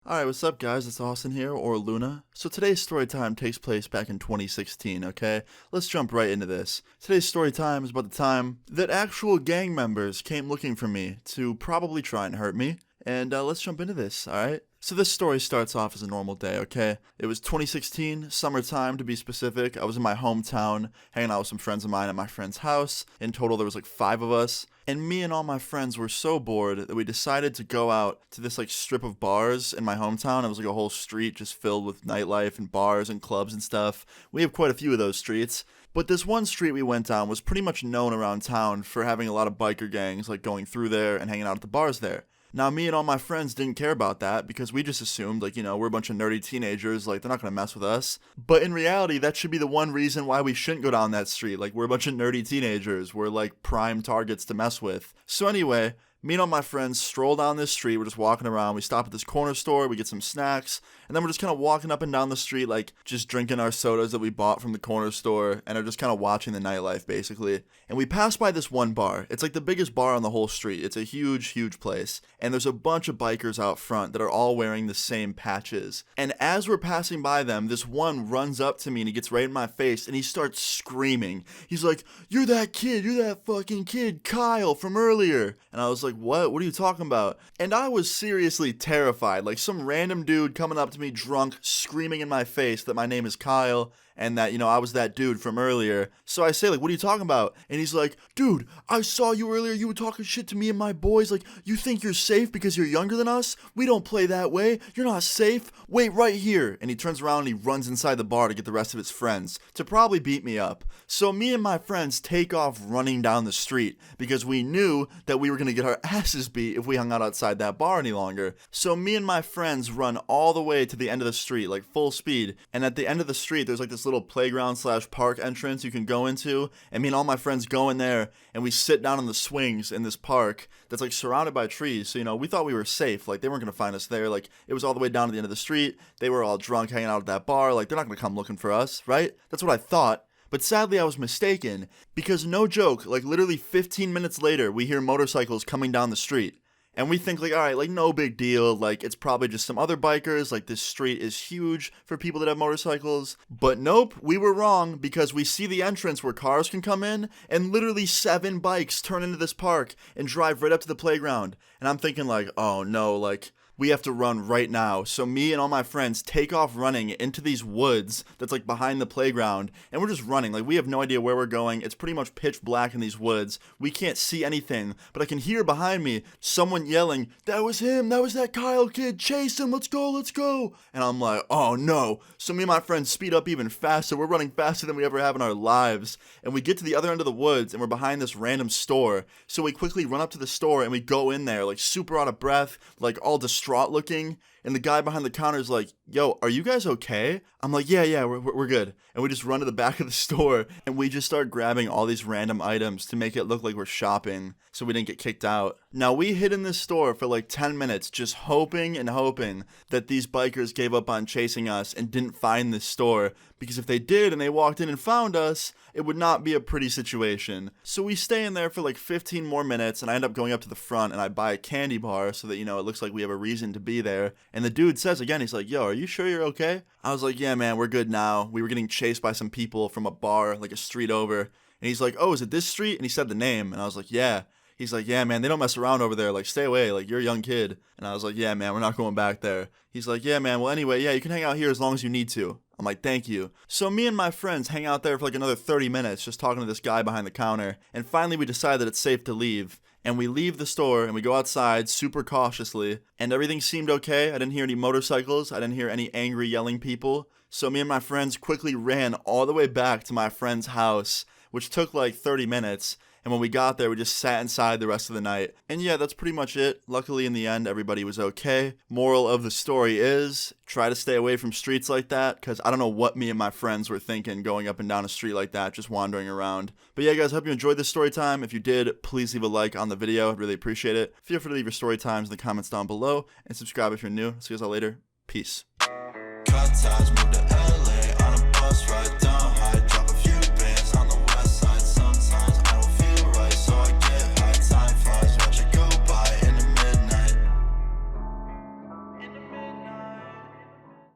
Alright, what's up guys? It's Austin here, or Luna. So today's story time takes place back in 2016, okay? Let's jump right into this. Today's story time is about the time that actual gang members came looking for me to probably try and hurt me. And let's jump into this, alright? So this story starts off as a normal day, okay? It was 2016, summertime to be specific. I was in my hometown, hanging out with some friends of mine at my friend's house. In total, there was like 5 of us. And me and all my friends were so bored that we decided to go out to this like strip of bars in my hometown. It was like a whole street just filled with nightlife and bars and clubs and stuff. We have quite a few of those streets. But this one street we went down was pretty much known around town for having a lot of biker gangs like going through there and hanging out at the bars there. Now, me and all my friends didn't care about that because we just assumed, like, we're a bunch of nerdy teenagers, like, they're not gonna mess with us. But in reality, that should be the one reason why we shouldn't go down that street. Like, we're a bunch of nerdy teenagers. We're, like, prime targets to mess with. So anyway, me and all my friends stroll down this street. We're just walking around. We stop at this corner store. We get some snacks. And then we're just kind of walking up and down the street, like, just drinking our sodas that we bought from the corner store. And are just kind of watching the nightlife, basically. And we pass by this one bar. It's like the biggest bar on the whole street. It's a huge, huge place. And there's a bunch of bikers out front that are all wearing the same patches. And as we're passing by them, this one runs up to me and he gets right in my face and he starts screaming. He's like, "You're that kid. You're that fucking kid, Kyle, from earlier." And I was like, What are you talking about? And I was seriously terrified. Like some random dude coming up to me drunk, screaming in my face that my name is Kyle and that, I was that dude from earlier. So I say, like, "What are you talking about?" And he's like, "Dude, I saw you earlier. You were talking shit to me and my boys. Like, you think you're safe because you're younger than us? We don't play that way. You're not safe. Wait right here." And he turns around and he runs inside the bar to get the rest of his friends to probably beat me up. So me and my friends take off running down the street because we knew that we were going to get our asses beat if we hung out outside that bar any longer. So me and my friends run all the way to the end of the street, like full speed. And at the end of the street, there's like this little playground / park entrance you can go into. And me and all my friends go in there and we sit down on the swings in this park that's like surrounded by trees. So, we thought we were safe. Like, they weren't going to find us there. Like, it was all the way down to the end of the street. They were all drunk hanging out at that bar. Like, they're not going to come looking for us, right? That's what I thought. But sadly, I was mistaken because no joke, like literally 15 minutes later, we hear motorcycles coming down the street. And we think like, all right, like no big deal. Like it's probably just some other bikers. Like this street is huge for people that have motorcycles. But nope, we were wrong because we see the entrance where cars can come in and literally 7 bikes turn into this park and drive right up to the playground. And I'm thinking like, oh no, like we have to run right now. So me and all my friends take off running into these woods that's like behind the playground. And we're just running. Like we have no idea where we're going. It's pretty much pitch black in these woods. We can't see anything. But I can hear behind me someone yelling, "That was him. That was that Kyle kid. Chase him. Let's go. Let's go." And I'm like, oh no. So me and my friends speed up even faster. We're running faster than we ever have in our lives. And we get to the other end of the woods and we're behind this random store. So we quickly run up to the store and we go in there like super out of breath, like all distraught looking, and the guy behind the counter is like, "Yo, are you guys okay?" I'm like, yeah, we're good. And we just run to the back of the store and we just start grabbing all these random items to make it look like we're shopping so we didn't get kicked out. Now we hid in this store for like 10 minutes just hoping and hoping that these bikers gave up on chasing us and didn't find this store, because if they did and they walked in and found us, it would not be a pretty situation. So we stay in there for like 15 more minutes and I end up going up to the front and I buy a candy bar so that, it looks like we have a reason to be there. And the dude says again, he's like, "Yo, are you sure you're okay?" I was like, "Yeah, man, we're good now. We were getting chased by some people from a bar like a street over." And he's like, "Oh, is it this street?" And he said the name. And I was like, "Yeah." He's like, "Yeah, man, they don't mess around over there. Like, stay away. Like, you're a young kid." And I was like, "Yeah, man, we're not going back there." He's like, "Yeah, man, well, anyway, yeah, you can hang out here as long as you need to." I'm like, "Thank you." So me and my friends hang out there for like another 30 minutes just talking to this guy behind the counter. And finally we decide that it's safe to leave. And we leave the store and we go outside super cautiously. And everything seemed okay. I didn't hear any motorcycles. I didn't hear any angry yelling people. So me and my friends quickly ran all the way back to my friend's house, which took like 30 minutes. And when we got there, we just sat inside the rest of the night. And yeah, that's pretty much it. Luckily, in the end, everybody was okay. Moral of the story is, try to stay away from streets like that, because I don't know what me and my friends were thinking going up and down a street like that, just wandering around. But yeah, guys, hope you enjoyed this story time. If you did, please leave a like on the video. I'd really appreciate it. Feel free to leave your story times in the comments down below, and subscribe if you're new. See you guys all later. Peace. Cut ties, move to LA on a bus ride.